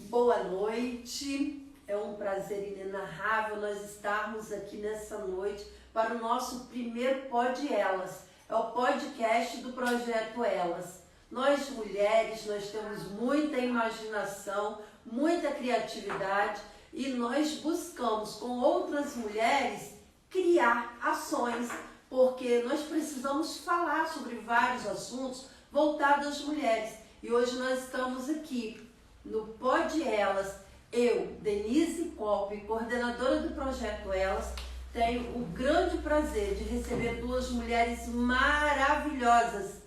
Boa noite, é um prazer inenarrável nós estarmos aqui nessa noite para o nosso primeiro Pod Elas, é o podcast do Projeto Elas. Nós mulheres, nós temos muita imaginação, muita criatividade e nós buscamos com outras mulheres criar ações, porque nós precisamos falar sobre vários assuntos voltados às mulheres. E hoje nós estamos aqui no Pod Elas, eu, Denise Coppe, coordenadora do Projeto Elas, tenho o grande prazer de receber duas mulheres maravilhosas.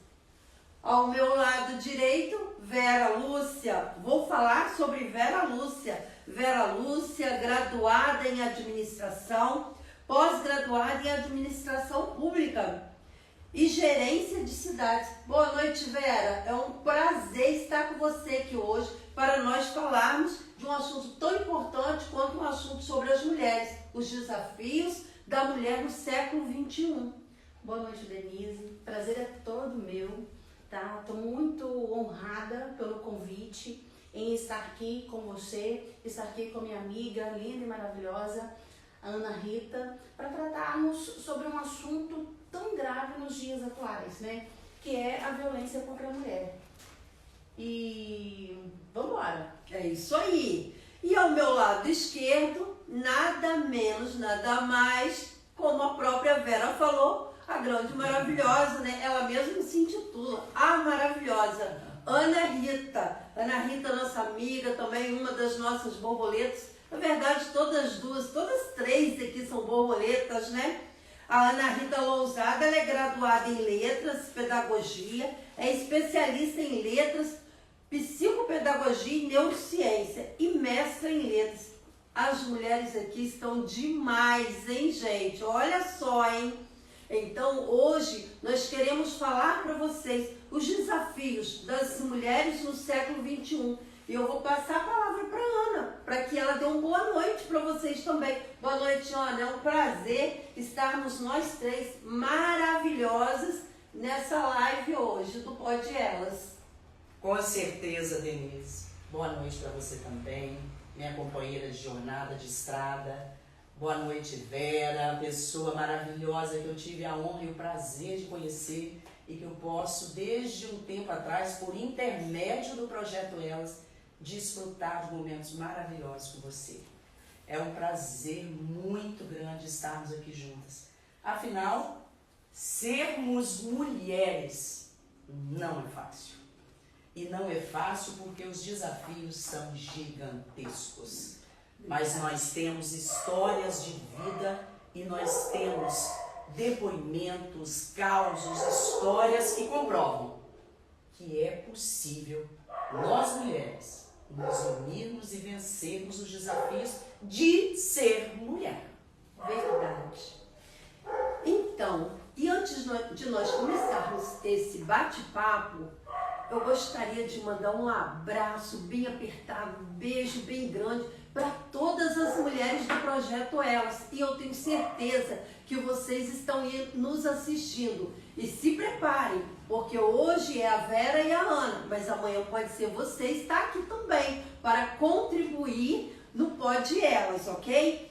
Ao meu lado direito, Vera Lúcia. Vou falar sobre Vera Lúcia. Vera Lúcia, graduada em administração, pós-graduada em administração pública e gerência de cidades. Boa noite, Vera. É um prazer estar com você aqui hoje para nós falarmos de um assunto tão importante quanto um assunto sobre as mulheres, os desafios da mulher no século XXI. Boa noite, Denise. Prazer é todo meu, tá? Estou muito honrada pelo convite em estar aqui com você, estar aqui com minha amiga linda e maravilhosa, Ana Rita, para tratarmos sobre um assunto tão grave nos dias atuais, né? Que é a violência contra a mulher. E vamos embora. É isso aí. E ao meu lado esquerdo, nada menos, nada mais, como a própria Vera falou, a grande maravilhosa, né? Ela mesma se intitula a maravilhosa Ana Rita. Ana Rita, nossa amiga, também uma das nossas borboletas. Na verdade, todas três aqui são borboletas, né? A Ana Rita Lousada, ela é graduada em Letras, Pedagogia, é especialista em Letras, Psicopedagogia e Neurociência e mestra em Letras. As mulheres aqui estão demais, hein, gente? Olha só, hein? Então, hoje, nós queremos falar para vocês os desafios das mulheres no século XXI. E eu vou passar a palavra para a Ana, para que ela dê uma boa noite para vocês também. Boa noite, Ana. É um prazer estarmos nós três maravilhosas nessa live hoje do Pod Elas. Com certeza, Denise. Boa noite para você também, minha companheira de jornada, de estrada. Boa noite, Vera, pessoa maravilhosa que eu tive a honra e o prazer de conhecer e que eu posso, desde um tempo atrás, por intermédio do Projeto Elas, desfrutar de momentos maravilhosos com você. É um prazer muito grande estarmos aqui juntas. Afinal, sermos mulheres não é fácil. E não é fácil porque os desafios são gigantescos. Mas nós temos histórias de vida e nós temos depoimentos, causos, histórias que comprovam que é possível nós mulheres nos unirmos e vencermos os desafios de ser mulher. Verdade. Então, e antes de nós começarmos esse bate-papo, eu gostaria de mandar um abraço bem apertado, um beijo bem grande para todas as mulheres do Projeto Elas. E eu tenho certeza que vocês estão nos assistindo. E se preparem, porque hoje é a Vera e a Ana, mas amanhã pode ser você estar aqui também para contribuir no Pod Elas, ok?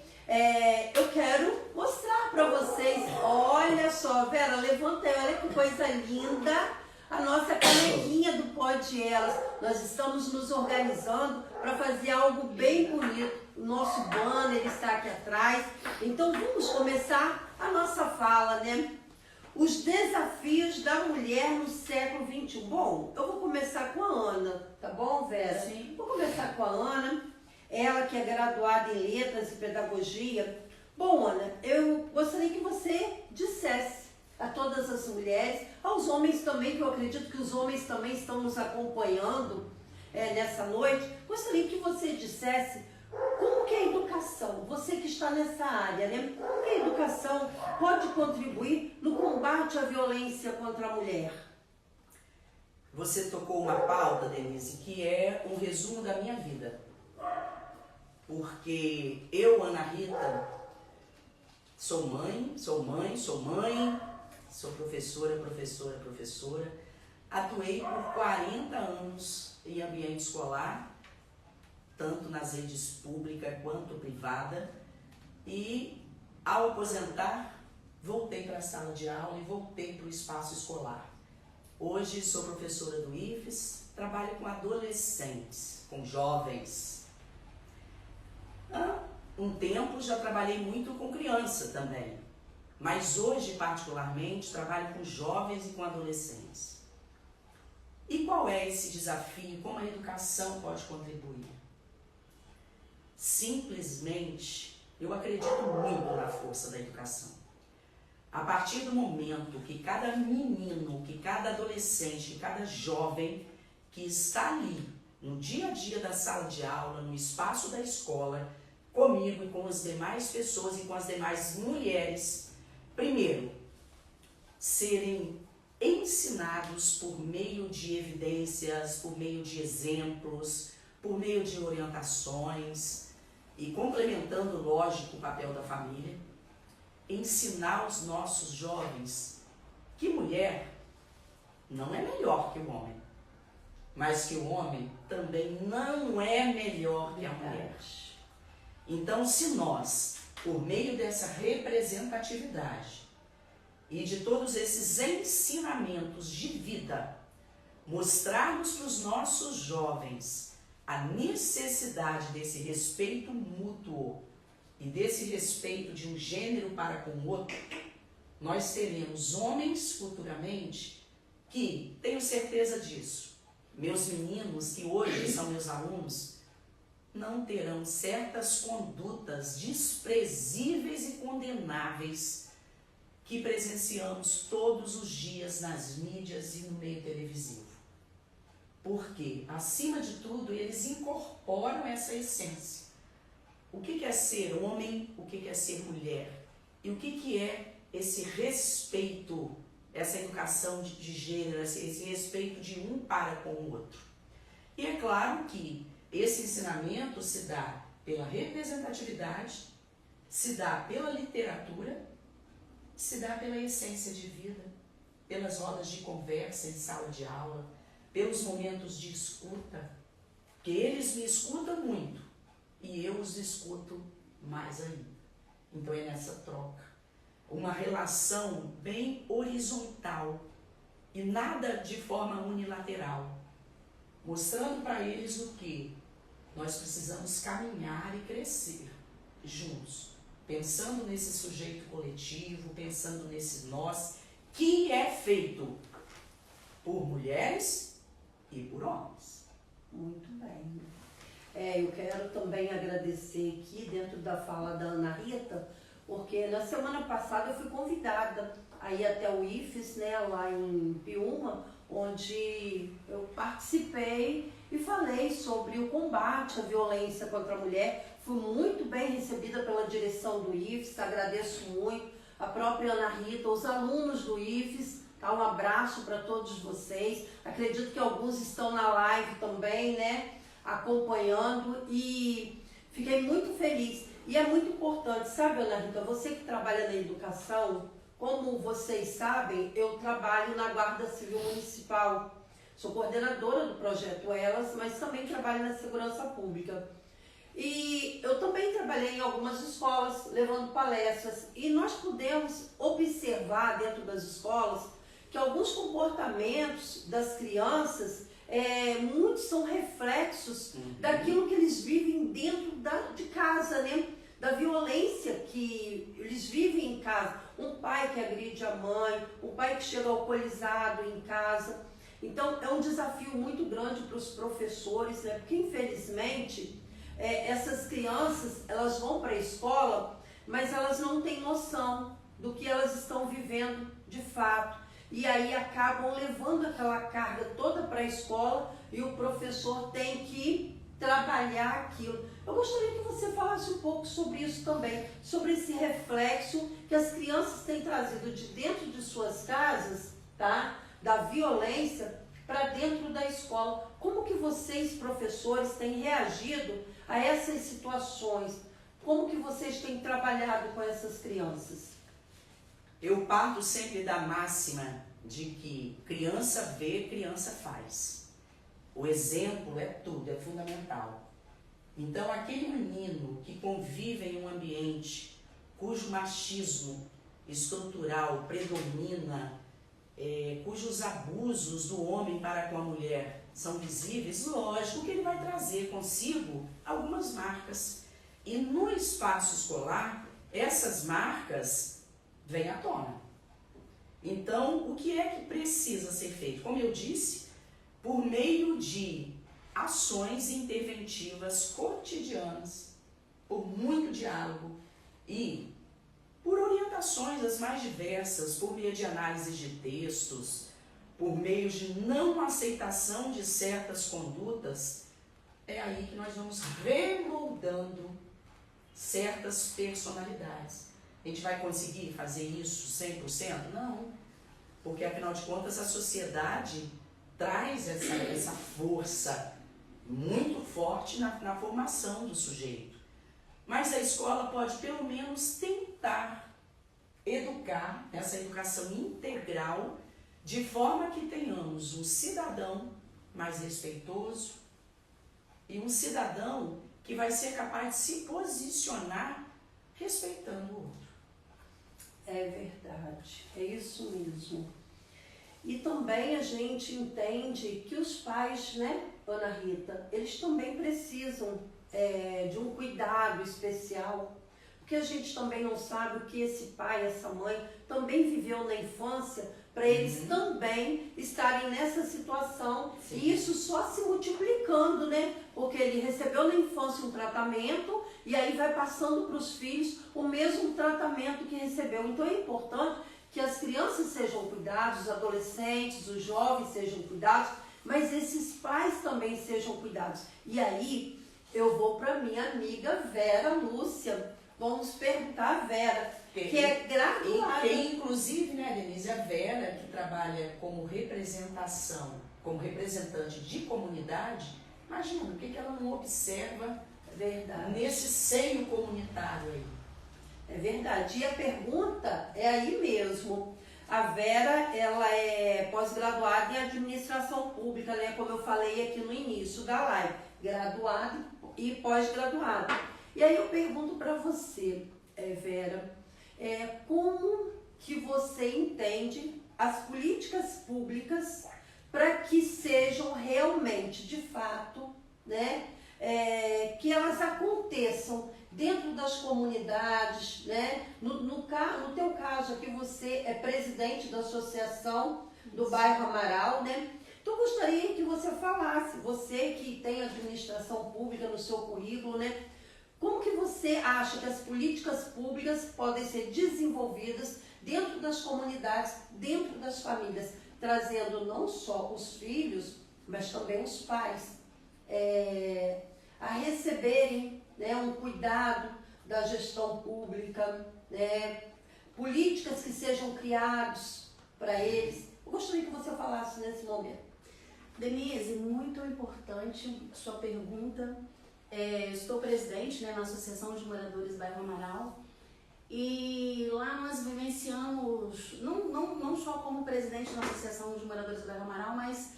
Eu quero mostrar para vocês, olha só, Vera, levanta aí, olha que coisa linda, a nossa canequinha do Pod Elas. Nós estamos nos organizando para fazer algo bem bonito. O nosso banner está aqui atrás. Então vamos começar a nossa fala, né? Os desafios da mulher no século XXI. Bom, eu vou começar com a Ana, tá bom, Vera? Sim. Vou começar com a Ana, ela que é graduada em Letras e Pedagogia. Bom, Ana, eu gostaria que você dissesse a todas as mulheres, aos homens também, que eu acredito que os homens também estão nos acompanhando nessa noite, gostaria que você dissesse como que a educação, você que está nessa área, né? Como que a educação pode contribuir no combate à violência contra a mulher? Você tocou uma pauta, Denise, que é um resumo da minha vida. Porque eu, Ana Rita, sou mãe, sou professora, atuei por 40 anos em ambiente escolar tanto nas redes pública quanto privada, e ao aposentar, voltei para a sala de aula e voltei para o espaço escolar. Hoje sou professora do IFES, trabalho com adolescentes, com jovens. Há um tempo já trabalhei muito com criança também, mas hoje particularmente trabalho com jovens e com adolescentes. E qual é esse desafio? Como a educação pode contribuir? Simplesmente, eu acredito muito na força da educação. A partir do momento que cada menino, que cada adolescente, que cada jovem que está ali, no dia a dia da sala de aula, no espaço da escola, comigo e com as demais pessoas e com as demais mulheres, primeiro, serem ensinados por meio de evidências, por meio de exemplos, por meio de orientações e complementando, lógico, o papel da família, ensinar os nossos jovens que mulher não é melhor que o homem, mas que o homem também não é melhor que a mulher. Então, se nós, por meio dessa representatividade e de todos esses ensinamentos de vida, mostrarmos para os nossos jovens a necessidade desse respeito mútuo e desse respeito de um gênero para com o outro, nós teremos homens futuramente que, tenho certeza disso, meus meninos que hoje são meus alunos, não terão certas condutas desprezíveis e condenáveis que presenciamos todos os dias nas mídias e no meio televisivo. Porque, acima de tudo, eles incorporam essa essência. O que é ser homem, o que é ser mulher? E o que é esse respeito, essa educação de gênero, esse respeito de um para com o outro? E é claro que esse ensinamento se dá pela representatividade, se dá pela literatura, se dá pela essência de vida, pelas rodas de conversa em sala de aula, pelos momentos de escuta, que eles me escutam muito e eu os escuto mais ainda. Então é nessa troca, uma relação bem horizontal e nada de forma unilateral, mostrando para eles o que nós precisamos caminhar e crescer juntos, pensando nesse sujeito coletivo, pensando nesse nós, que é feito por mulheres e por homens. Muito bem. Eu quero também agradecer aqui, dentro da fala da Ana Rita, porque na semana passada eu fui convidada a ir até o IFES, né, lá em Piúma, onde eu participei e falei sobre o combate à violência contra a mulher. Fui muito bem recebida pela direção do IFES, agradeço muito, a própria Ana Rita, os alunos do IFES, tá? Um abraço para todos vocês. Acredito que alguns estão na live também, né, acompanhando, e fiquei muito feliz. E é muito importante, sabe, Ana Rita, você que trabalha na educação, como vocês sabem, eu trabalho na Guarda Civil Municipal. Sou coordenadora do projeto Elas, mas também trabalho na segurança pública. E eu também trabalhei em algumas escolas, levando palestras, e nós pudemos observar dentro das escolas que alguns comportamentos das crianças, muitos são reflexos daquilo que eles vivem dentro de casa, né? Da violência que eles vivem em casa. Um pai que agride a mãe, um pai que chega alcoolizado em casa. Então é um desafio muito grande para os professores, né? Porque infelizmente essas crianças, elas vão para a escola, mas elas não têm noção do que elas estão vivendo de fato. E aí acabam levando aquela carga toda para a escola e o professor tem que trabalhar aquilo. Eu gostaria que você falasse um pouco sobre isso também, sobre esse reflexo que as crianças têm trazido de dentro de suas casas, tá? Da violência para dentro da escola. Como que vocês, professores, têm reagido a essas situações? Como que vocês têm trabalhado com essas crianças? Eu parto sempre da máxima de que criança vê, criança faz. O exemplo é tudo, é fundamental. Então, aquele menino que convive em um ambiente cujo machismo estrutural predomina, cujos abusos do homem para com a mulher são visíveis, lógico que ele vai trazer consigo algumas marcas. E no espaço escolar, essas marcas vêm à tona. Então, o que é que precisa ser feito? Como eu disse, por meio de ações interventivas cotidianas, por muito diálogo e por orientações as mais diversas, por meio de análise de textos, por meio de não aceitação de certas condutas, é aí que nós vamos remoldando certas personalidades. A gente vai conseguir fazer isso 100%? Não, porque afinal de contas a sociedade traz essa força muito forte na formação do sujeito. Mas a escola pode pelo menos tentar educar, essa educação integral, de forma que tenhamos um cidadão mais respeitoso e um cidadão que vai ser capaz de se posicionar respeitando o outro. É verdade, é isso mesmo. E também a gente entende que os pais, né, Ana Rita, eles também precisam de um cuidado especial, porque a gente também não sabe o que esse pai, essa mãe também viveu na infância, para eles também estarem nessa situação. Sim. E isso só se multiplicando, né? Porque ele recebeu na infância um tratamento e aí vai passando para os filhos o mesmo tratamento que recebeu. Então é importante que as crianças sejam cuidadas, os adolescentes, os jovens sejam cuidados, mas esses pais também sejam cuidados. E aí eu vou para minha amiga Vera Lúcia. Vamos perguntar a Vera, que é graduada. E inclusive, né, Denise, a Vera, que trabalha como representação, como representante de comunidade, imagina o que ela não observa nesse seio comunitário aí. É verdade. E a pergunta é aí mesmo. A Vera, ela é pós-graduada em administração pública, né, como eu falei aqui no início da live. Graduada e pós-graduada. E aí eu pergunto para você, Vera, como que você entende as políticas públicas para que sejam realmente, de fato, né, que elas aconteçam dentro das comunidades, né? No teu caso aqui, você é presidente da associação do bairro Amaral, né? Então eu gostaria que você falasse, você que tem administração pública no seu currículo, né? Como que você acha que as políticas públicas podem ser desenvolvidas dentro das comunidades, dentro das famílias, trazendo não só os filhos, mas também os pais a receberem, né, um cuidado da gestão pública, né, políticas que sejam criadas para eles? Eu gostaria que você falasse nesse momento. Denise, muito importante sua pergunta. Estou presidente, né, na Associação de Moradores Bairro Amaral, e lá nós vivenciamos, não só como presidente da Associação de Moradores Bairro Amaral, mas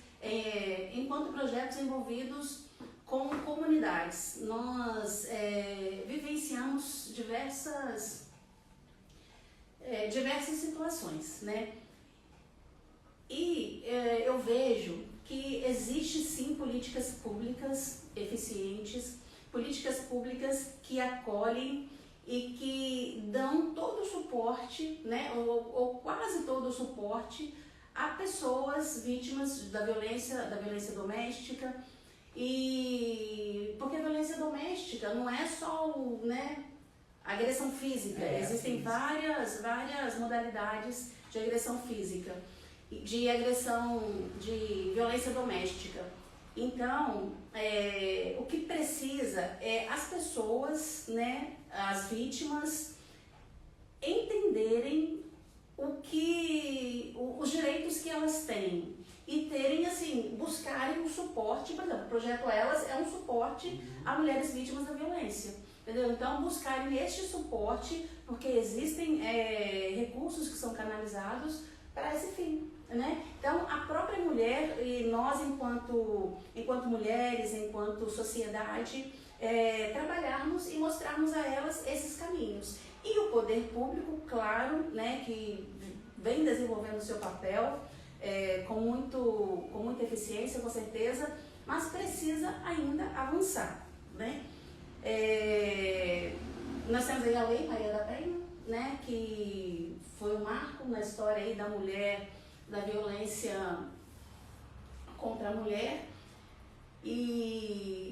enquanto projetos envolvidos com comunidades. Nós vivenciamos diversas situações, né? E eu vejo que existe sim políticas públicas eficientes, políticas públicas que acolhem e que dão todo o suporte, né, ou quase todo o suporte a pessoas vítimas da violência doméstica. E porque a violência doméstica não é só agressão física, existem várias modalidades de agressão física, de agressão, de violência doméstica. Então, o que precisa é as pessoas, né, as vítimas, entenderem os direitos que elas têm e terem, assim, buscarem um suporte. Por exemplo, o Projeto Elas é um suporte a mulheres vítimas da violência, entendeu? Então, buscarem este suporte, porque existem recursos que são canalizados para esse fim. né? Então, a própria mulher e nós, enquanto mulheres, enquanto sociedade, trabalharmos e mostrarmos a elas esses caminhos. E o poder público, claro, né, que vem desenvolvendo o seu papel com muita eficiência, com certeza, mas precisa ainda avançar, né? Nós temos aí a Lei Maria da Penha, né, que foi um marco na história aí da mulher, da violência contra a mulher,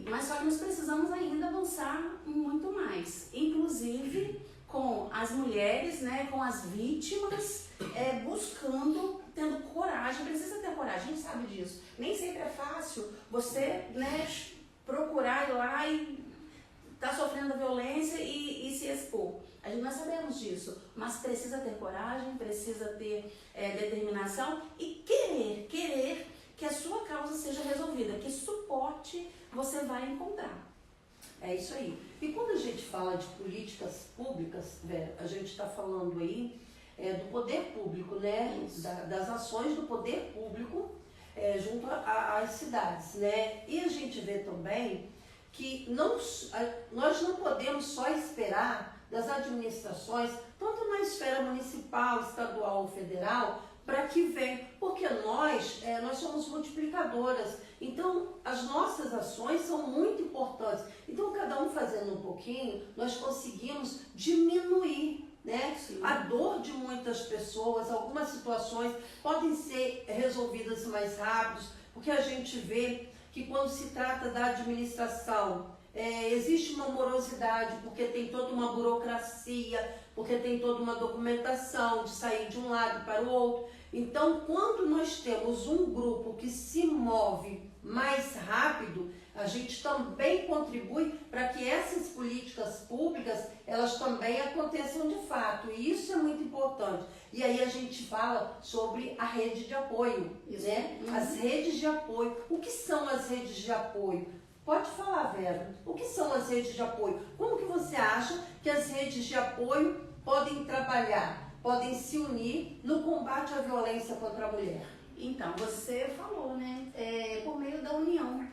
mas só que nós precisamos ainda avançar muito mais, inclusive com as mulheres, né, com as vítimas, buscando, tendo coragem, precisa ter coragem, a gente sabe disso. Nem sempre é fácil você, né, procurar ir lá e tá sofrendo a violência e se expor. Nós sabemos disso, mas precisa ter coragem, precisa ter determinação e querer que a sua causa seja resolvida, que suporte você vai encontrar. É isso aí. E quando a gente fala de políticas públicas, Vera, a gente está falando aí do poder público, né? Das ações do poder público junto às cidades, né? E a gente vê também que nós não podemos só esperar das administrações, tanto na esfera municipal, estadual ou federal, para que venha, porque nós somos multiplicadoras, então as nossas ações são muito importantes. Então, cada um fazendo um pouquinho, nós conseguimos diminuir, né, a dor de muitas pessoas. Algumas situações podem ser resolvidas mais rápido, porque a gente vê que quando se trata da administração, existe uma morosidade, porque tem toda uma burocracia, porque tem toda uma documentação de sair de um lado para o outro. Então, quando nós temos um grupo que se move mais rápido, a gente também contribui para que essas políticas públicas, elas também aconteçam de fato. E isso é muito importante. E aí a gente fala sobre a rede de apoio, né? As redes de apoio. O que são as redes de apoio? Pode falar, Vera. O que são as redes de apoio? Como que você acha que as redes de apoio podem trabalhar, podem se unir no combate à violência contra a mulher? Então, você falou, né? Por meio da união.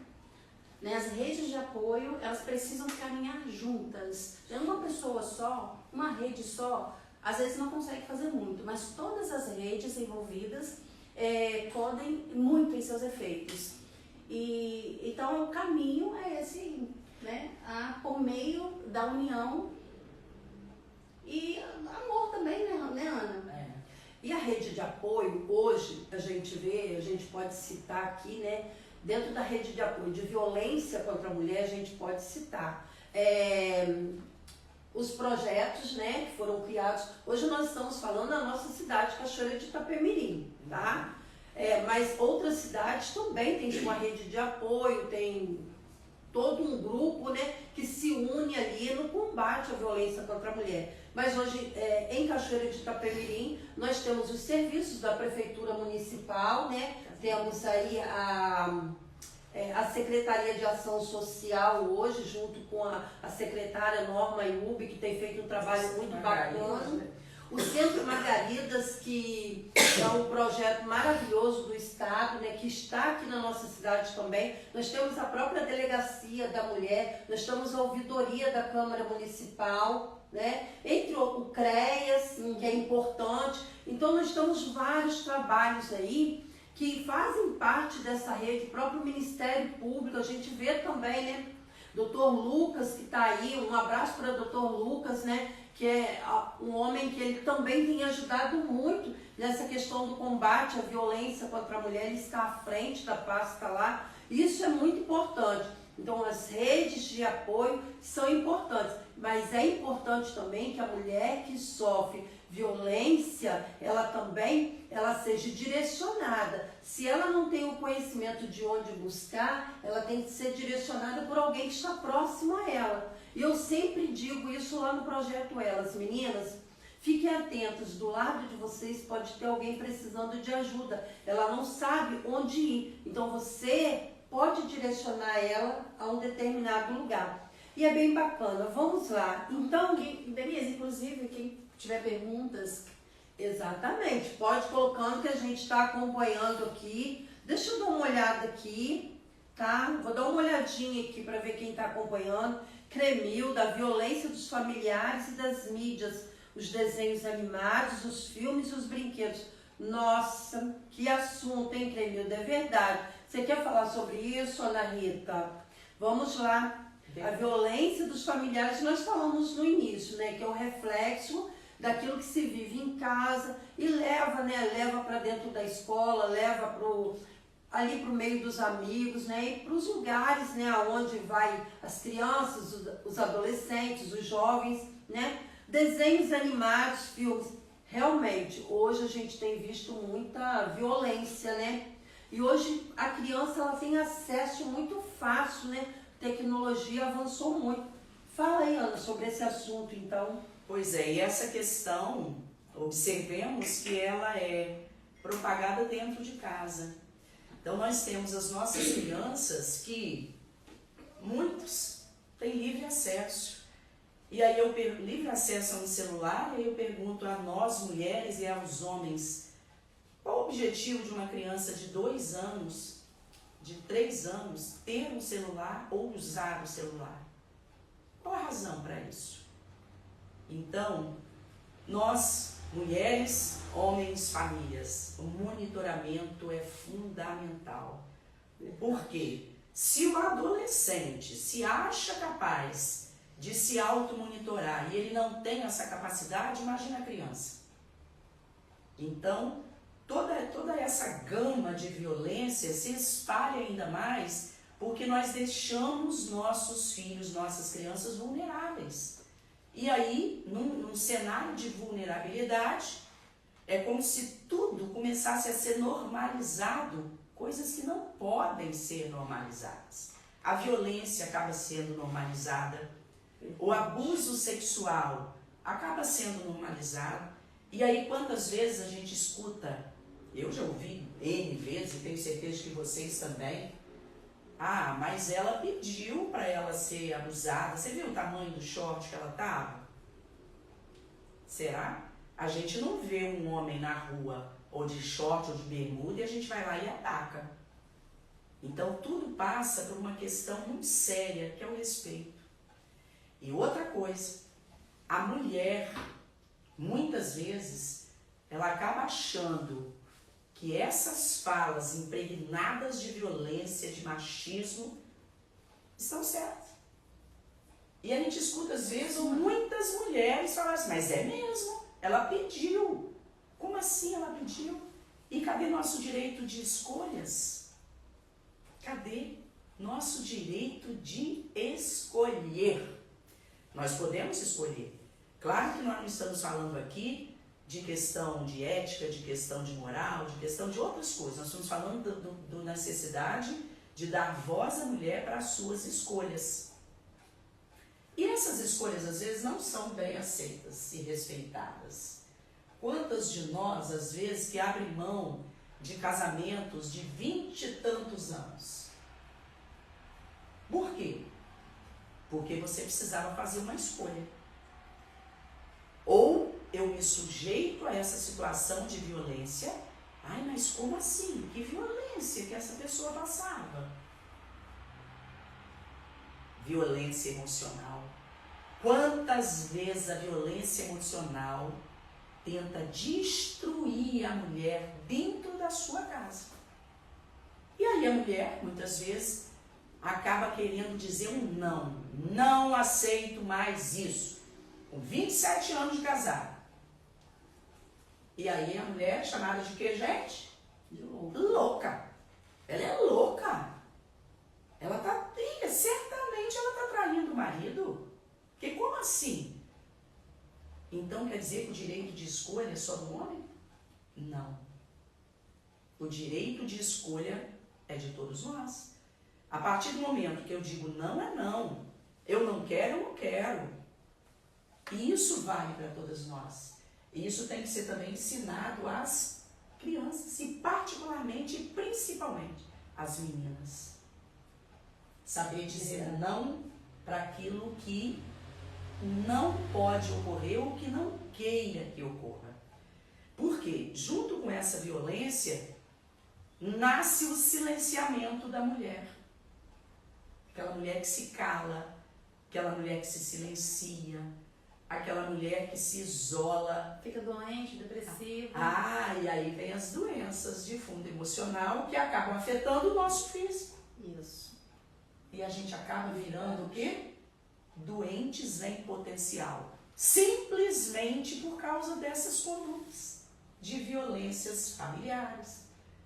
Né? As redes de apoio, elas precisam caminhar juntas. Uma pessoa só, uma rede só, às vezes não consegue fazer muito, mas todas as redes envolvidas podem muito em seus efeitos. Então, o caminho é esse, né? Por meio da união e amor também, né, Ana? E a rede de apoio, hoje, a gente pode citar aqui, né? Dentro da rede de apoio de violência contra a mulher, a gente pode citar os projetos, né, que foram criados. Hoje nós estamos falando da nossa cidade, Cachoeira de Itapemirim, tá? Mas outras cidades também têm uma rede de apoio, tem todo um grupo, né, que se une ali no combate à violência contra a mulher. Mas hoje, em Cachoeira de Itapemirim, nós temos os serviços da Prefeitura Municipal, né? Temos aí a Secretaria de Ação Social hoje, junto com a secretária Norma Iubi, que tem feito um trabalho muito bacana. O Centro Margaridas, que é um projeto maravilhoso do Estado, né, que está aqui na nossa cidade também. Nós temos a própria Delegacia da Mulher, nós temos a Ouvidoria da Câmara Municipal, né, entre o CREAS, que é importante. Então, nós temos vários trabalhos aí que fazem parte dessa rede, o próprio Ministério Público, a gente vê também, né, Dr. Lucas, que está aí, um abraço para o Dr. Lucas, né, que é um homem que ele também tem ajudado muito nessa questão do combate à violência contra a mulher, ele está à frente da pasta lá, isso é muito importante. Então, as redes de apoio são importantes, mas é importante também que a mulher que sofre violência, ela seja direcionada. Se ela não tem o conhecimento de onde buscar, ela tem que ser direcionada por alguém que está próximo a ela. E eu sempre digo isso lá no Projeto Elas. Meninas, fiquem atentas, do lado de vocês pode ter alguém precisando de ajuda. Ela não sabe onde ir, então você pode direcionar ela a um determinado lugar. E é bem bacana, vamos lá. Então, Denise, inclusive, quem tiver perguntas, Exatamente. Pode colocando que a gente está acompanhando aqui. Deixa eu dar uma olhada aqui, tá? Vou dar uma olhadinha aqui para ver quem está acompanhando. Cremil, da violência dos familiares e das mídias, os desenhos animados, os filmes e os brinquedos. Nossa, que assunto, hein, Cremil? É verdade. Você quer falar sobre isso, Ana Rita? Vamos lá. A violência dos familiares, nós falamos no início, né? Que é o reflexo daquilo que se vive em casa e leva, né? Leva para dentro da escola, leva ali para o meio dos amigos, né? E para os lugares, né? Onde vai as crianças, os adolescentes, os jovens, né? Desenhos animados, filmes. Realmente, hoje a gente tem visto muita violência, né? E hoje a criança ela tem acesso muito fácil, né? A tecnologia avançou muito. Fala aí, Ana, sobre esse assunto, então. Pois é, e essa questão, observemos que ela é propagada dentro de casa. Então nós temos as nossas crianças que muitos têm livre acesso. E aí livre acesso a um celular, e aí eu pergunto a nós mulheres e aos homens, qual o objetivo de uma criança de 2 anos, de 3 anos, ter um celular ou usar o celular? Qual a razão para isso? Então, nós, mulheres, homens, famílias, o monitoramento é fundamental. Por quê? Se o adolescente se acha capaz de se automonitorar e ele não tem essa capacidade, imagina a criança. Então, toda essa gama de violência se espalha ainda mais porque nós deixamos nossos filhos, nossas crianças vulneráveis. E aí, num cenário de vulnerabilidade, é como se tudo começasse a ser normalizado, coisas que não podem ser normalizadas. A violência acaba sendo normalizada, o abuso sexual acaba sendo normalizado. E aí, quantas vezes a gente escuta, eu já ouvi N vezes, e tenho certeza que vocês também, ah, mas ela pediu para ela ser abusada. Você viu o tamanho do short que ela estava? Será? A gente não vê um homem na rua, ou de short, ou de bermuda, e a gente vai lá e ataca. Então, tudo passa por uma questão muito séria, que é o respeito. E outra coisa, a mulher, muitas vezes, ela acaba achando que essas falas impregnadas de violência, de machismo, estão certas. E a gente escuta, às vezes, muitas mulheres falam assim, mas é mesmo, ela pediu. Como assim ela pediu? E cadê nosso direito de escolhas? Cadê nosso direito de escolher? Nós podemos escolher. Claro que nós não estamos falando aqui de questão de ética, de questão de moral, de questão de outras coisas. Nós estamos falando da necessidade de dar voz à mulher para as suas escolhas. E essas escolhas, às vezes, não são bem aceitas e respeitadas. Quantas de nós, às vezes, que abrem mão de casamentos de 20 e tantos anos? Por quê? Porque você precisava fazer uma escolha. Ou eu me sujeito a essa situação de violência. Ai, mas como assim? Que violência que essa pessoa passava? Violência emocional. Quantas vezes a violência emocional tenta destruir a mulher dentro da sua casa? E aí a mulher, muitas vezes, acaba querendo dizer um não. Não aceito mais isso. Com 27 anos de casado. E aí a mulher é chamada de quê, gente? De louca. Ela é louca. Ela tá triste. Certamente ela tá traindo o marido. Porque como assim? Então quer dizer que o direito de escolha é só do homem? Não. O direito de escolha é de todos nós. A partir do momento que eu digo não é não, eu não quero, e isso vale para todas nós. E isso tem que ser também ensinado às crianças, e particularmente e principalmente às meninas. Saber dizer não para aquilo que não pode ocorrer ou que não queira que ocorra. Porque junto com essa violência nasce o silenciamento da mulher. Aquela mulher que se cala, aquela mulher que se silencia, aquela mulher que se isola. Fica doente, depressiva. E aí vem as doenças de fundo emocional que acabam afetando o nosso físico. Isso. E a gente acaba virando o quê? Doentes em potencial. Simplesmente por causa dessas condutas de violências familiares,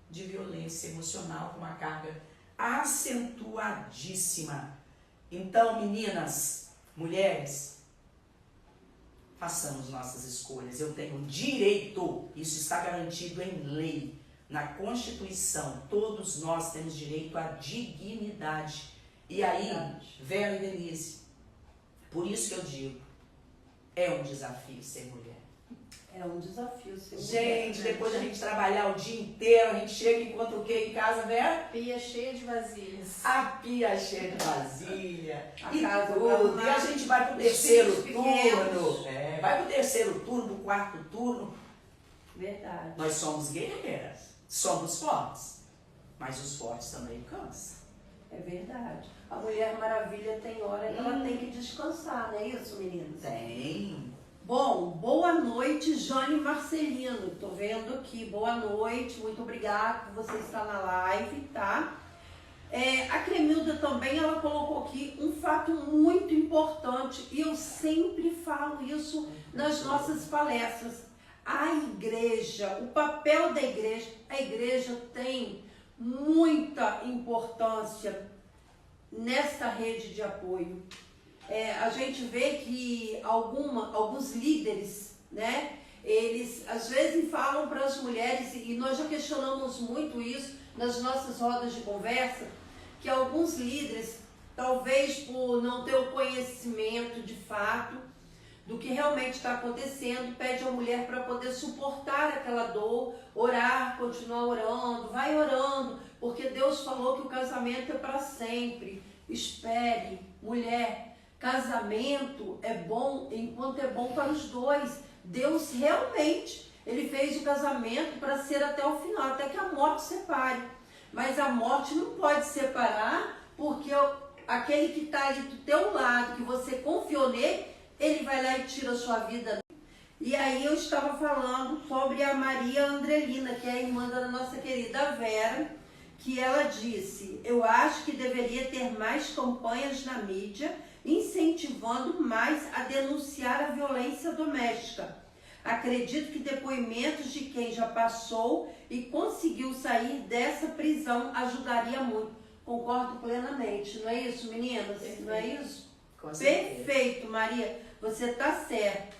de violência emocional com uma carga acentuadíssima. Então, meninas, mulheres, façamos nossas escolhas. Eu tenho direito, isso está garantido em lei, na Constituição. Todos nós temos direito à dignidade. E aí, Vera e Denise, por isso que eu digo, é um desafio ser mulher. É um desafio ser mulher. Gente, depois da gente trabalhar o dia inteiro, a gente chega e encontra o quê em casa, Vera? Pia cheia de vasilhas. A pia cheia de vasilha. A E casa tudo. E a gente vai pro terceiro filhos pequenos. turno. Vai pro terceiro turno, pro quarto turno. Verdade. Nós somos guerreiras, somos fortes. Mas os fortes também cansam. É verdade. A Mulher Maravilha tem hora que ela tem que descansar, não é isso, meninas? Tem. Bom, boa noite, Jane Marcelino. Tô vendo aqui, boa noite, muito obrigada por você estar na live, tá? A Cremilda também, ela colocou aqui um fato muito importante e eu sempre falo isso nas nossas palestras. A igreja, o papel da igreja, a igreja tem muita importância nesta rede de apoio. A gente vê que alguns líderes, né, eles às vezes falam para as mulheres, e nós já questionamos muito isso nas nossas rodas de conversa, que alguns líderes, talvez por não ter o conhecimento de fato do que realmente está acontecendo, pede à mulher para poder suportar aquela dor, orar, continuar orando, vai orando, porque Deus falou que o casamento é para sempre. Espere, mulher, casamento é bom enquanto é bom para os dois. Deus realmente, ele fez o casamento para ser até o final, até que a morte separe. Mas a morte não pode separar, porque aquele que está ali do teu lado, que você confiou nele, ele vai lá e tira a sua vida. E aí eu estava falando sobre a Maria Andrelina, que é a irmã da nossa querida Vera, que ela disse: eu acho que deveria ter mais campanhas na mídia, incentivando mais a denunciar a violência doméstica. Acredito que depoimentos de quem já passou e conseguiu sair dessa prisão ajudaria muito. Concordo plenamente, não é isso, meninas? Perfeito. Não é isso? Com certeza. Perfeito, Maria, você está certa.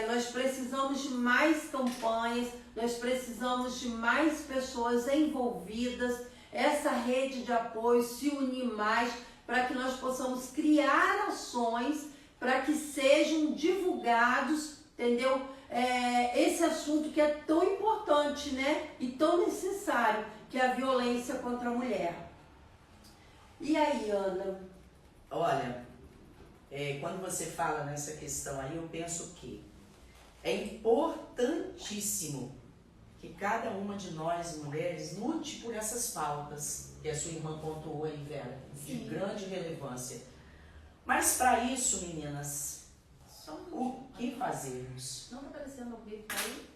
Nós precisamos de mais campanhas, nós precisamos de mais pessoas envolvidas, essa rede de apoio se unir mais para que nós possamos criar ações para que sejam divulgados, entendeu? Esse assunto que é tão importante, né? E tão necessário, que é a violência contra a mulher. E aí, Ana? Olha, quando você fala nessa questão aí, eu penso que é importantíssimo que cada uma de nós, mulheres, lute por essas pautas que a sua irmã pontuou aí, Vera, de grande relevância. Mas para isso, meninas, o que fazermos? Não tá aparecendo ao vivo aí?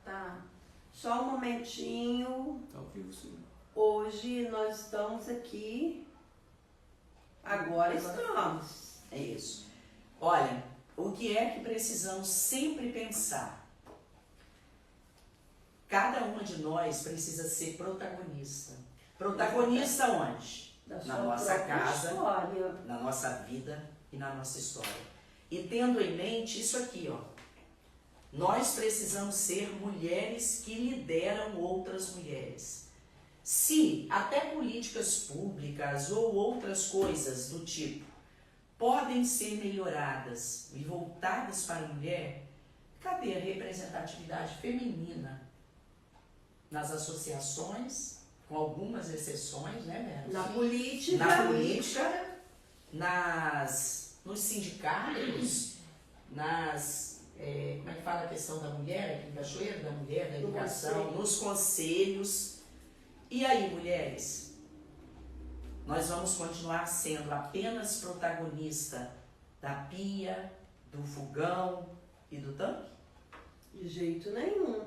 Tá. Só um momentinho. Tá ao vivo, sim. Hoje nós estamos aqui. Agora estamos. É isso. Olha, o que é que precisamos sempre pensar? Cada uma de nós precisa ser protagonista. Protagonista onde? Na nossa casa, história. na nossa vida e na nossa história. E tendo em mente isso aqui, ó. Nós precisamos ser mulheres que lideram outras mulheres. Se até políticas públicas ou outras coisas do tipo podem ser melhoradas e voltadas para a mulher, cadê a representatividade feminina nas associações, com algumas exceções, né, Vera? Na política. Na política, nos sindicatos, nas como é que fala a questão da mulher aqui em Cachoeira? Da mulher, da No educação, conselho. nos conselhos. E aí, mulheres? Nós vamos continuar sendo apenas protagonista da pia, do fogão e do tanque? De jeito nenhum.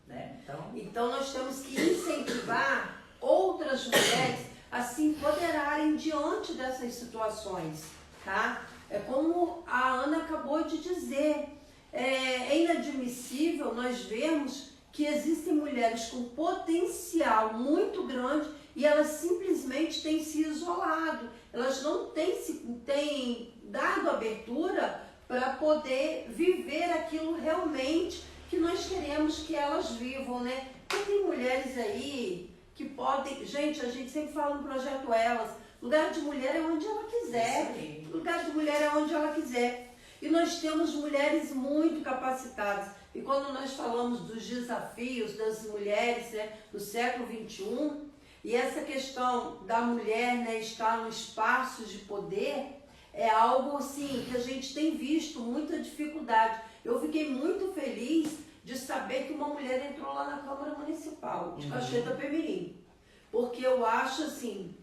Né? Então nós temos que incentivar outras mulheres a se empoderarem diante dessas situações, tá? É como a Ana acabou de dizer, é inadmissível nós vermos que existem mulheres com potencial muito grande e elas simplesmente têm se isolado, elas não têm dado abertura para poder viver aquilo realmente que nós queremos que elas vivam, né? Porque tem mulheres aí que podem... Gente, a gente sempre fala no Projeto Elas, lugar de mulher é onde ela quiser. Lugar de mulher é onde ela quiser. E nós temos mulheres muito capacitadas. E quando nós falamos dos desafios das mulheres, né, do século XXI, e essa questão da mulher, né, estar no espaço de poder, é algo assim que a gente tem visto muita dificuldade. Eu fiquei muito feliz de saber que uma mulher entrou lá na Câmara Municipal de Cachoeira do Itapemirim. Porque eu acho assim,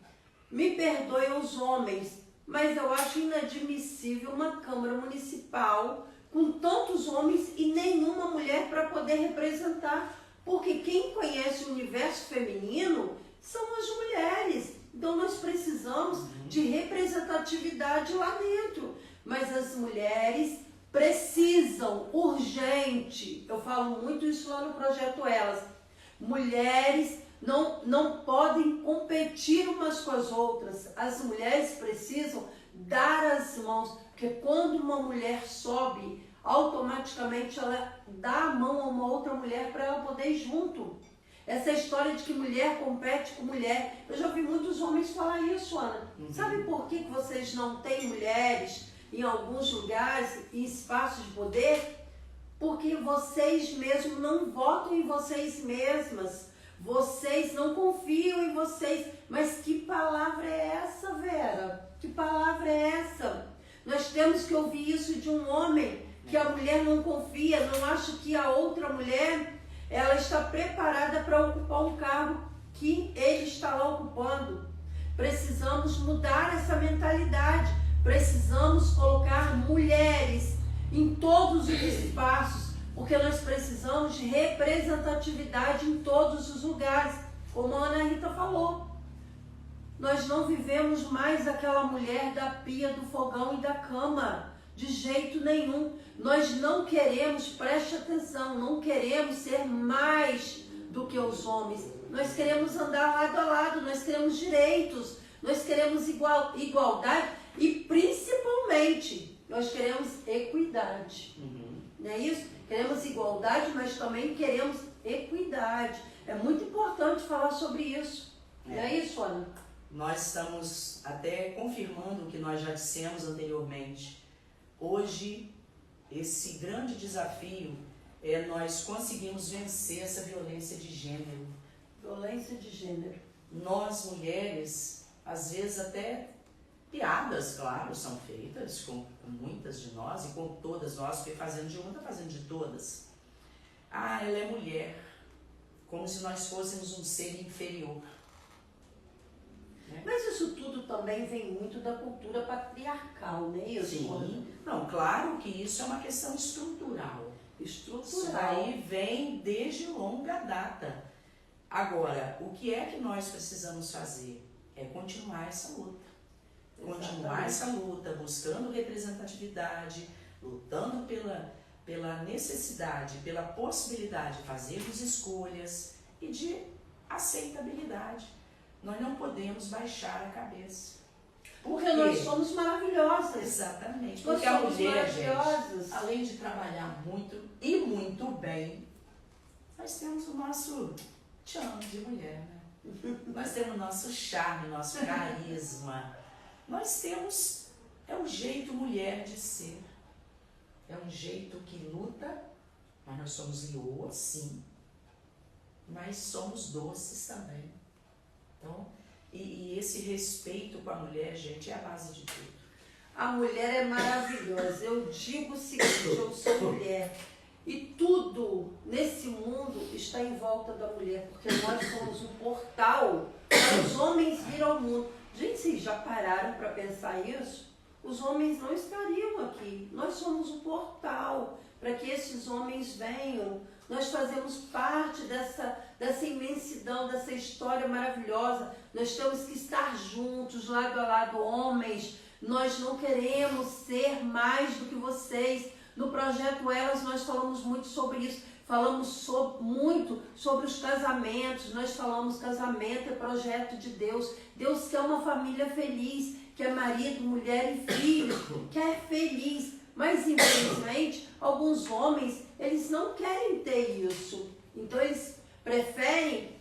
me perdoem os homens, mas eu acho inadmissível uma Câmara Municipal com tantos homens e nenhuma mulher para poder representar. Porque quem conhece o universo feminino são as mulheres. Então nós precisamos de representatividade lá dentro. Mas as mulheres precisam, urgente, eu falo muito isso lá no Projeto Elas, mulheres não podem competir umas com as outras. As mulheres precisam dar as mãos, porque quando uma mulher sobe, automaticamente ela dá a mão a uma outra mulher para ela poder ir junto. Essa história de que mulher compete com mulher, eu já ouvi muitos homens falar isso, Ana. Sabe por que vocês não têm mulheres em alguns lugares, em espaços de poder? Porque vocês mesmos não votam em vocês mesmas. Vocês não confiam em vocês. Mas que palavra é essa, Vera? Que palavra é essa? Nós temos que ouvir isso de um homem, que a mulher não confia, não acha que a outra mulher ela está preparada para ocupar um cargo que ele está lá ocupando. Precisamos mudar essa mentalidade. Precisamos colocar mulheres em todos os espaços, porque nós precisamos de representatividade em todos os lugares, como a Ana Rita falou. Nós não vivemos mais aquela mulher da pia, do fogão e da cama, de jeito nenhum. Nós não queremos, preste atenção, não queremos ser mais do que os homens. Nós queremos andar lado a lado, nós queremos direitos, nós queremos igualdade e principalmente nós queremos equidade. Não é isso? Queremos igualdade, mas também queremos equidade. É muito importante falar sobre isso. Não é isso, Ana? Nós estamos até confirmando o que nós já dissemos anteriormente. Hoje, esse grande desafio é nós conseguimos vencer essa violência de gênero. Violência de gênero. Nós, mulheres, às vezes até piadas, claro, são feitas com muitas de nós e com todas nós, porque fazendo de uma está fazendo de todas. Ah, ela é mulher, como se nós fôssemos um ser inferior. Mas isso tudo também vem muito da cultura patriarcal, não é isso? Sim. Não, claro que isso é uma questão estrutural. Isso daí vem desde longa data. Agora, o que é que nós precisamos fazer? É continuar essa luta. Continuar essa luta, buscando representatividade, lutando pela necessidade, pela possibilidade de fazermos escolhas e de aceitabilidade. Nós não podemos baixar a cabeça. Porque nós somos maravilhosas. Exatamente. Nós Porque a somos mulher, maravilhosas. gente, além de trabalhar muito e muito bem, nós temos o nosso tchan de mulher, né? Nós temos o nosso charme, nosso carisma. Nós temos, é um jeito mulher de ser. É um jeito que luta, mas nós somos leoas, sim. Mas somos doces também. Então, e esse respeito com a mulher, gente, é a base de tudo. A mulher é maravilhosa. Eu digo o seguinte, eu sou mulher. E tudo nesse mundo está em volta da mulher, porque nós somos um portal para os homens vir ao mundo. Gente, vocês já pararam para pensar isso? Os homens não estariam aqui. Nós somos um portal para que esses homens venham. Nós fazemos parte dessa imensidão, dessa história maravilhosa. Nós temos que estar juntos, lado a lado, homens. Nós não queremos ser mais do que vocês. No Projeto Elas nós falamos muito sobre isso. Falamos muito sobre os casamentos. Nós falamos casamento é projeto de Deus. Deus quer uma família feliz, quer marido, mulher e filho, quer feliz. Mas, infelizmente, alguns homens, eles não querem ter isso. Então, eles preferem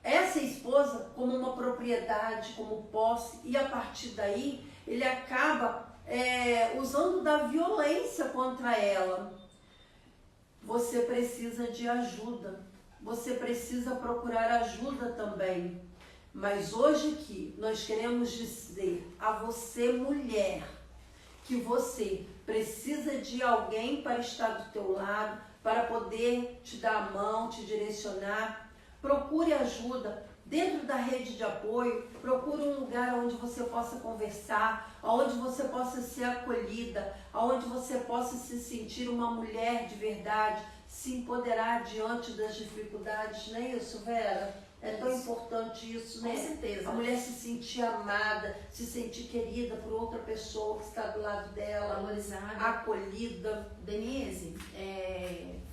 essa esposa como uma propriedade, como posse. E, a partir daí, ele acaba usando da violência contra ela. Você precisa de ajuda. Você precisa procurar ajuda também. Mas hoje aqui, nós queremos dizer a você, mulher, que você precisa de alguém para estar do teu lado, para poder te dar a mão, te direcionar. Procure ajuda dentro da rede de apoio, procure um lugar onde você possa conversar, onde você possa ser acolhida, onde você possa se sentir uma mulher de verdade, se empoderar diante das dificuldades. Não é isso, Vera? É tão importante isso, né? Com certeza. A mulher se sentir amada, se sentir querida por outra pessoa que está do lado dela, Valorizada. acolhida. Denise,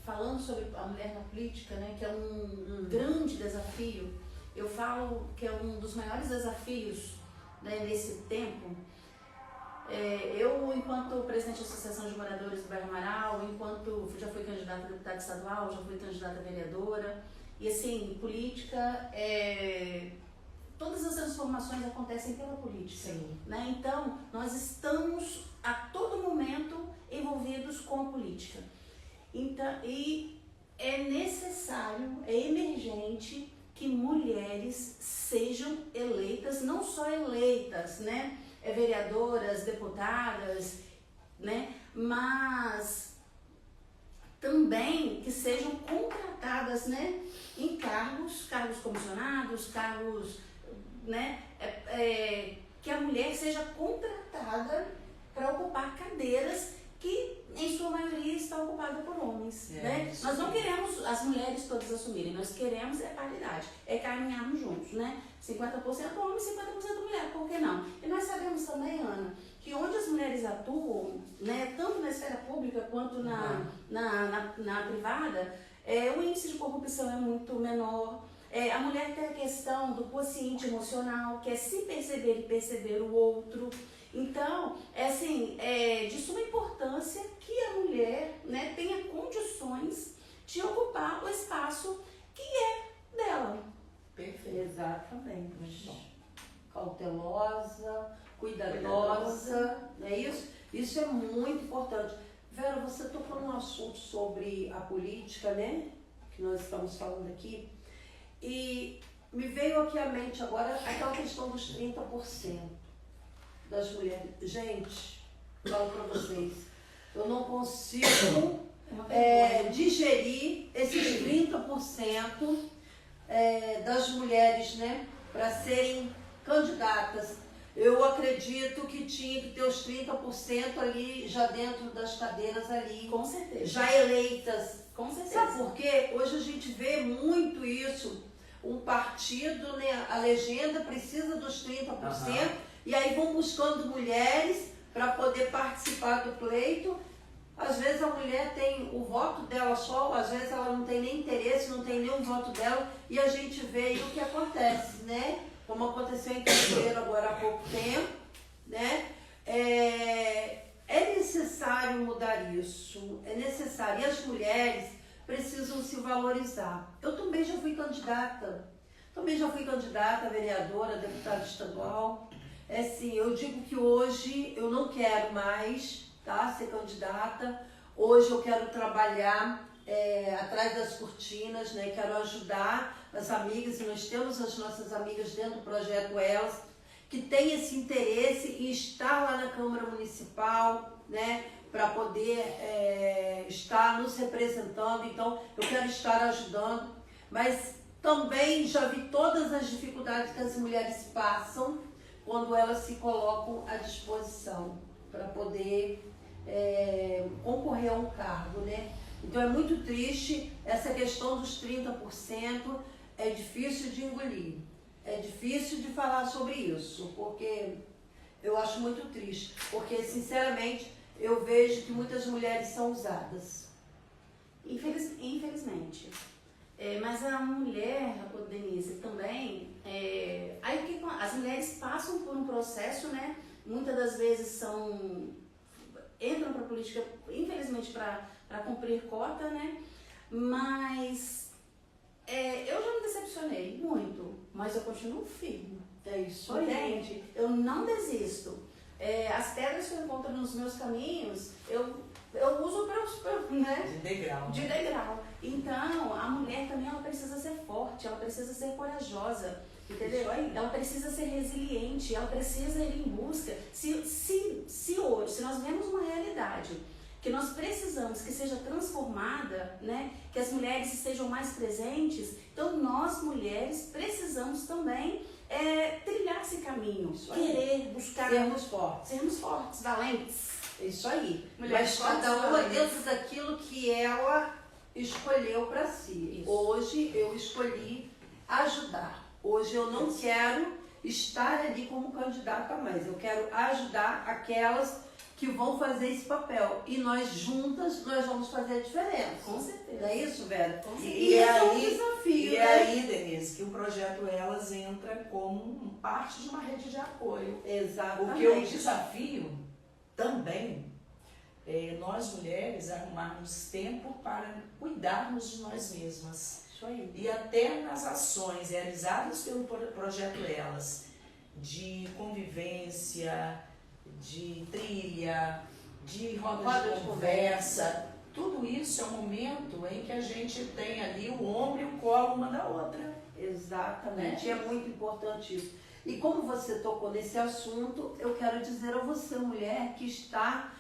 falando sobre a mulher na política, né, que é um grande desafio, eu falo que é um dos maiores desafios, né, nesse tempo. Eu, enquanto presidente da Associação de Moradores do Bairro Amaral, enquanto já fui candidata a deputada estadual, já fui candidata a vereadora, e assim, política, todas as transformações acontecem pela política. Sim. Né? Então, nós estamos a todo momento envolvidos com a política. Então, e é necessário, é emergente que mulheres sejam eleitas, não só eleitas, né? Vereadoras, deputadas, né? Mas também que sejam contratadas, né? Em cargos comissionados, cargos, né? Que a mulher seja contratada para ocupar cadeiras que, em sua maioria, estão ocupadas por homens. Né? Nós não queremos as mulheres todas assumirem, nós queremos paridade, caminharmos juntos, né? 50% homem, 50% mulher, por que não? E nós sabemos também, Ana, que onde as mulheres atuam, né, tanto na esfera pública quanto na privada, o índice de corrupção é muito menor. A mulher tem a questão do quociente emocional, que é se perceber e perceber o outro. Então, de suma importância que a mulher, né, tenha condições de ocupar o espaço que é dela. Perfeito. Exatamente. Muito bom. Cautelosa, cuidadosa, não é isso? Isso é muito importante. Vera, você tocou num assunto sobre a política, né? Que nós estamos falando aqui. E me veio aqui à mente agora aquela questão dos 30% das mulheres. Gente, falo para vocês, eu não consigo digerir esses 30% das mulheres, né, para serem candidatas. Eu acredito que tinha que ter os 30% ali já dentro das cadeiras ali. Com certeza. Já eleitas. Com certeza. Sabe por quê? Hoje a gente vê muito isso. Um partido, né, a legenda precisa dos 30%, e aí vão buscando mulheres para poder participar do pleito. Às vezes a mulher tem o voto dela só, às vezes ela não tem nem interesse, não tem nenhum voto dela, e a gente vê aí o que acontece, né? Como aconteceu em Cruzeiro agora há pouco tempo, né? É necessário mudar isso, é necessário. E as mulheres precisam se valorizar. Eu também já fui candidata, vereadora, deputada estadual. Eu digo que hoje eu não quero mais, tá, ser candidata. Hoje eu quero trabalhar atrás das cortinas, né? Quero ajudar as amigas, e nós temos as nossas amigas dentro do Projeto Elas, que tem esse interesse em estar lá na Câmara Municipal, né, para poder estar nos representando. Então, eu quero estar ajudando, mas também já vi todas as dificuldades que as mulheres passam quando elas se colocam à disposição para poder concorrer a um cargo, né? Então é muito triste essa questão dos 30%, é difícil de engolir, é difícil de falar sobre isso, porque eu acho muito triste, porque sinceramente eu vejo que muitas mulheres são usadas. Infelizmente. Mas a mulher, Denise, também, as mulheres passam por um processo, né? Muitas das vezes entram para a política, infelizmente, para cumprir cota, né? Mas eu já me decepcionei muito, mas eu continuo firme. É isso aí. Entende? Eu não desisto. As pedras que eu encontro nos meus caminhos, eu uso né? De degrau. De degrau. Então, a mulher também ela precisa ser forte, ela precisa ser corajosa, entendeu? Ela precisa ser resiliente, ela precisa ir em busca. Se hoje, se nós vemos uma realidade que nós precisamos que seja transformada, né? Que as mulheres estejam mais presentes, então nós mulheres precisamos também trilhar esse caminho, querer buscar sermos fortes, valentes. Isso aí. Mulheres mas cada uma valentes. dentro daquilo que ela escolheu para si. Isso. Hoje eu escolhi ajudar. Hoje eu não quero estar ali como candidata mais. Eu quero ajudar aquelas que vão fazer esse papel. E nós juntas, nós vamos fazer a diferença. Com certeza. Não é isso, Vera? Com certeza. E é um desafio, E né? aí, Denise, que o projeto Elas entra como parte de uma rede de apoio. Exatamente. Porque o desafio também é nós mulheres arrumarmos tempo para cuidarmos de nós mesmas. Isso aí. E até nas ações realizadas pelo projeto Elas, de convivência, de trilha, de roda de conversa, tudo isso é um momento em que a gente tem ali o ombro e o colo uma da outra. Exatamente, é muito importante isso. E como você tocou nesse assunto, eu quero dizer a você, mulher, que está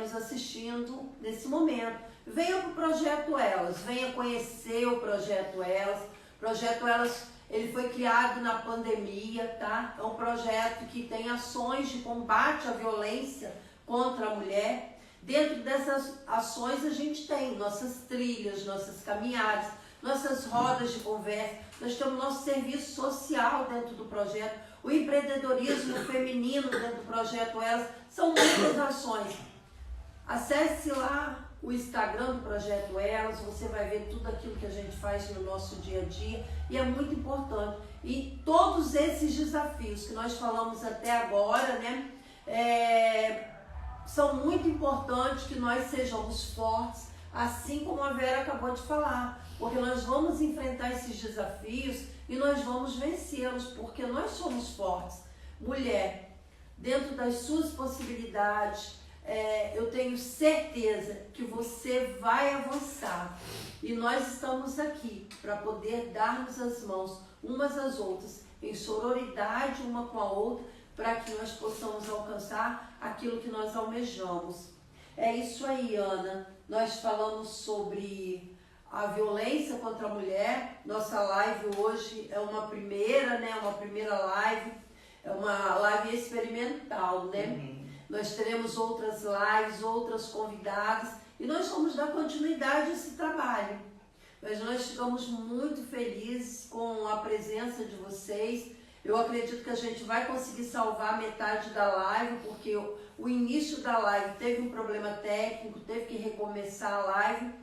nos assistindo nesse momento, venha para o Projeto Elas, venha conhecer o Projeto Elas. O Projeto Elas, ele foi criado na pandemia, tá? É um projeto que tem ações de combate à violência contra a mulher. Dentro dessas ações a gente tem nossas trilhas, nossas caminhadas, nossas rodas de conversa, nós temos nosso serviço social dentro do projeto, o empreendedorismo feminino dentro do Projeto Elas, são muitas ações. Acesse lá o Instagram do Projeto Elas, você vai ver tudo aquilo que a gente faz no nosso dia a dia e é muito importante. E todos esses desafios que nós falamos até agora, né, são muito importantes que nós sejamos fortes, assim como a Vera acabou de falar, porque nós vamos enfrentar esses desafios e nós vamos vencê-los, porque nós somos fortes. Mulher, dentro das suas possibilidades, eu tenho certeza que você vai avançar e nós estamos aqui para poder dar-nos as mãos umas às outras, em sororidade uma com a outra, para que nós possamos alcançar aquilo que nós almejamos. É isso aí, Ana. Nós falamos sobre a violência contra a mulher. Nossa live hoje é uma primeira, né? Uma primeira live, é uma live experimental, né? Nós teremos outras lives, outras convidadas e nós vamos dar continuidade a esse trabalho. Mas nós ficamos muito felizes com a presença de vocês. Eu acredito que a gente vai conseguir salvar metade da live, porque o início da live teve um problema técnico, teve que recomeçar a live.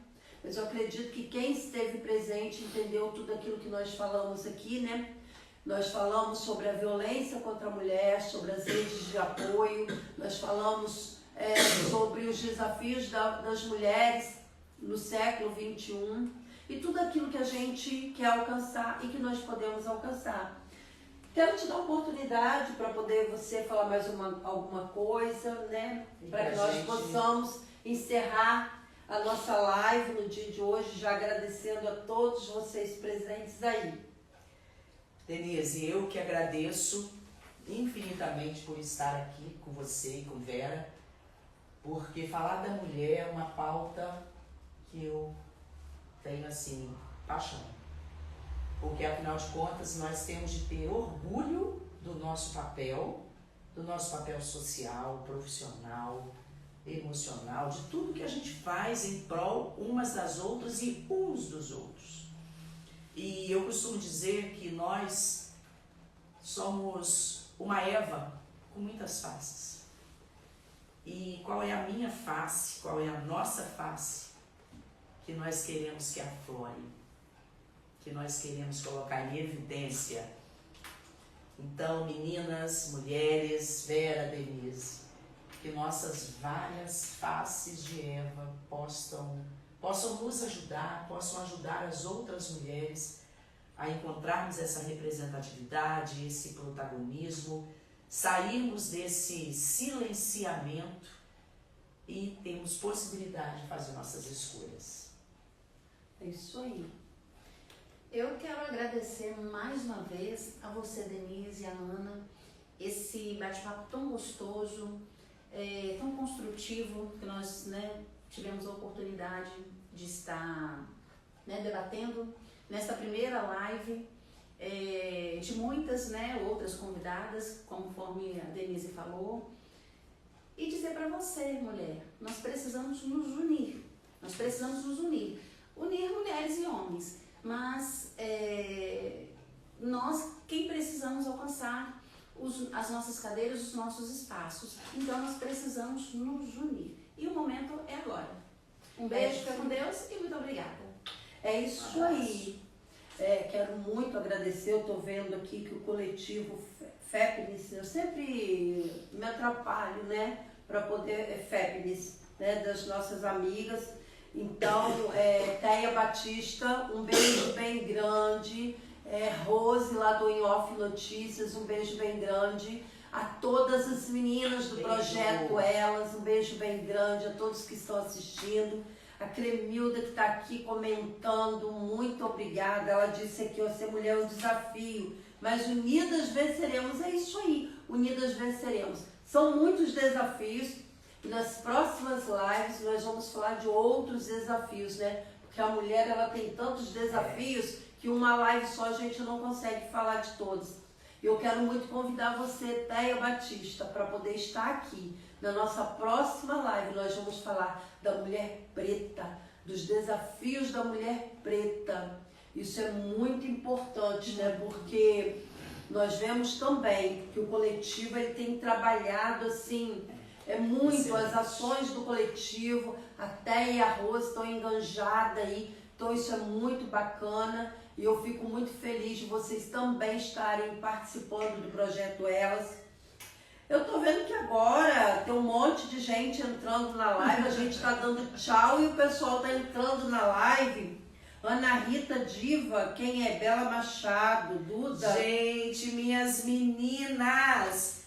Mas eu acredito que quem esteve presente entendeu tudo aquilo que nós falamos aqui, né? Nós falamos sobre a violência contra a mulher, sobre as redes de apoio, nós falamos sobre os desafios das mulheres no século XXI e tudo aquilo que a gente quer alcançar e que nós podemos alcançar. Quero te dar a oportunidade para poder você falar mais alguma coisa, né? Para que nós possamos encerrar a nossa live no dia de hoje, já agradecendo a todos vocês presentes aí. Denise, eu que agradeço infinitamente por estar aqui com você e com Vera, porque falar da mulher é uma pauta que eu tenho, assim, paixão. Porque, afinal de contas, nós temos de ter orgulho do nosso papel social, profissional, emocional, de tudo que a gente faz em prol umas das outras e uns dos outros. E eu costumo dizer que nós somos uma Eva com muitas faces. E qual é a minha face, qual é a nossa face que nós queremos que aflore, que nós queremos colocar em evidência? Então, meninas, mulheres, Vera, Denise, que nossas várias faces de Eva possam nos ajudar, possam ajudar as outras mulheres a encontrarmos essa representatividade, esse protagonismo, sairmos desse silenciamento e termos possibilidade de fazer nossas escolhas. É isso aí. Eu quero agradecer mais uma vez a você, Denise, e a Ana, esse bate-papo tão gostoso, tão construtivo, que nós, tivemos a oportunidade de estar, debatendo nesta primeira live, de muitas, outras convidadas, conforme a Denise falou, e dizer para você, mulher, nós precisamos nos unir, unir mulheres e homens, mas nós, quem precisamos alcançar as nossas cadeiras, os nossos espaços, então nós precisamos nos unir, e o momento é agora. Um beijo, fica com Deus e muito obrigada. É isso aí. Quero muito agradecer, eu estou vendo aqui que o coletivo FEPNIS, eu sempre me atrapalho, para poder, FEPNIS, das nossas amigas. Então, Teia Batista, um beijo bem grande, Rose lá do In Off Notícias, um beijo bem grande, a todas as meninas do projeto Elas, um beijo bem grande, a todos que estão assistindo. A Cremilda que está aqui comentando, muito obrigada. Ela disse aqui, ser mulher é um desafio, mas unidas venceremos. É isso aí, unidas venceremos. São muitos desafios e nas próximas lives nós vamos falar de outros desafios, Porque a mulher, ela tem tantos desafios que uma live só a gente não consegue falar de todos. Eu quero muito convidar você, Teia Batista, para poder estar aqui. Na nossa próxima live, nós vamos falar da mulher preta, dos desafios da mulher preta. Isso é muito importante, Porque nós vemos também que o coletivo ele tem trabalhado assim, muito as ações do coletivo. A Teia e a Rose estão enganjadas aí, então isso é muito bacana. E eu fico muito feliz de vocês também estarem participando do projeto Elas. Eu tô vendo que agora tem um monte de gente entrando na live, a gente tá dando tchau e o pessoal tá entrando na live. Ana Rita Diva, quem é? Bela Machado, Duda. Gente, minhas meninas,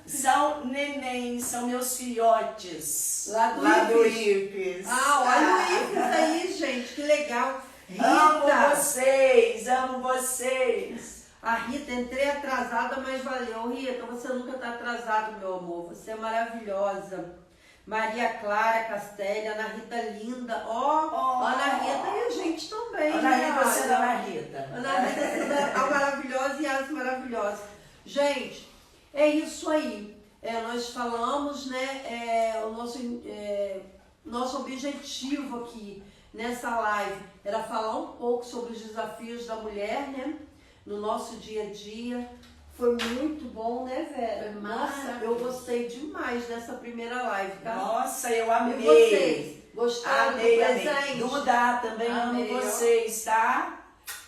são nenéns, são meus filhotes. Lá do IFES. Olha o IFES aí, gente, que legal. Rita. Amo vocês. A Rita, entrei atrasada, mas valeu. Rita, você nunca está atrasado, meu amor. Você é maravilhosa. Maria Clara Castelli, Ana Rita linda. Ana Rita e a gente também. Ana Rita, você é da Ana Rita. Ana Rita, a maravilhosa e as maravilhosas. Gente, é isso aí. Nós falamos, o nosso objetivo aqui nessa live era falar um pouco sobre os desafios da mulher, no nosso dia a dia. Foi muito bom, Vera? Nossa, eu gostei demais dessa primeira live, tá? Nossa, eu amei. E vocês? Gostaram do presente? Amei. Duda, também amo vocês, tá?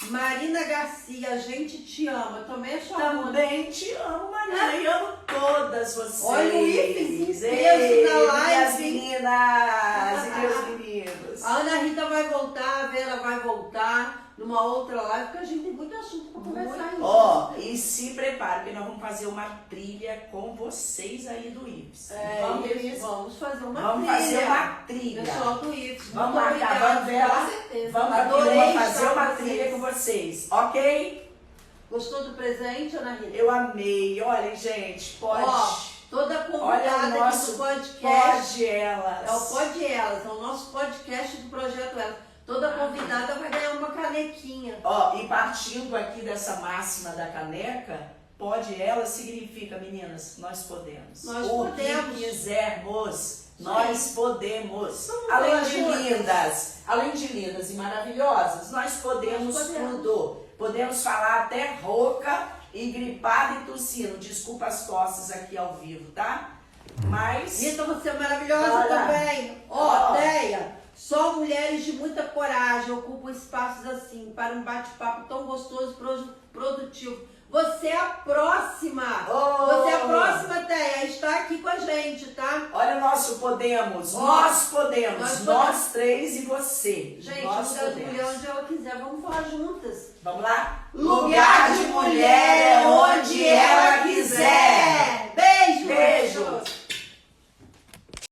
Marina Garcia, a gente te ama. Eu também te amo. Também te amo, Marina. E amo todas vocês. Olha o IFES inteiro na live. Minhas meninas e meus meninos. A Ana Rita vai voltar, a Vera vai voltar numa outra live, porque a gente tem muito assunto para conversar ainda. E se prepare, porque nós vamos fazer uma trilha com vocês aí do IFES. Vamos fazer uma trilha. Vamos fazer uma trilha. Pessoal do IFES. Vamos marcar, vamos ver lá. Vamos fazer uma trilha com vocês, ok? Gostou do presente, Ana Rita? Eu amei. Olha, gente, pode. Ó, toda Olha convidada o aqui nosso do podcast. Pode Elas. É o Pode Elas, é o nosso podcast do Projeto Elas. Toda convidada vai ganhar uma canequinha. Ó, e partindo aqui dessa máxima da caneca, pode ela significa, meninas, nós podemos. Nós o podemos. que quisermos, nós podemos. Somos Além todas de juntas. além de lindas e maravilhosas, nós podemos tudo. Podemos falar até rouca e gripada e tossindo. Desculpa as tosses aqui ao vivo, tá? Mas... Rita, você é maravilhosa Olha. também. Ó. Ó, Deia, só mulheres de muita coragem ocupam espaços assim, para um bate-papo tão gostoso e produtivo. Você é a próxima. Oh. Você é a próxima, Deia, está aqui com a gente, tá? Olha o nosso podemos. Ó, Nós podemos. nós Nós três e você. Gente, nós lugar de podemos. mulher onde ela quiser. Vamos falar juntas. Vamos lá? Lugar de mulher é onde ela quiser. Beijo. Beijo.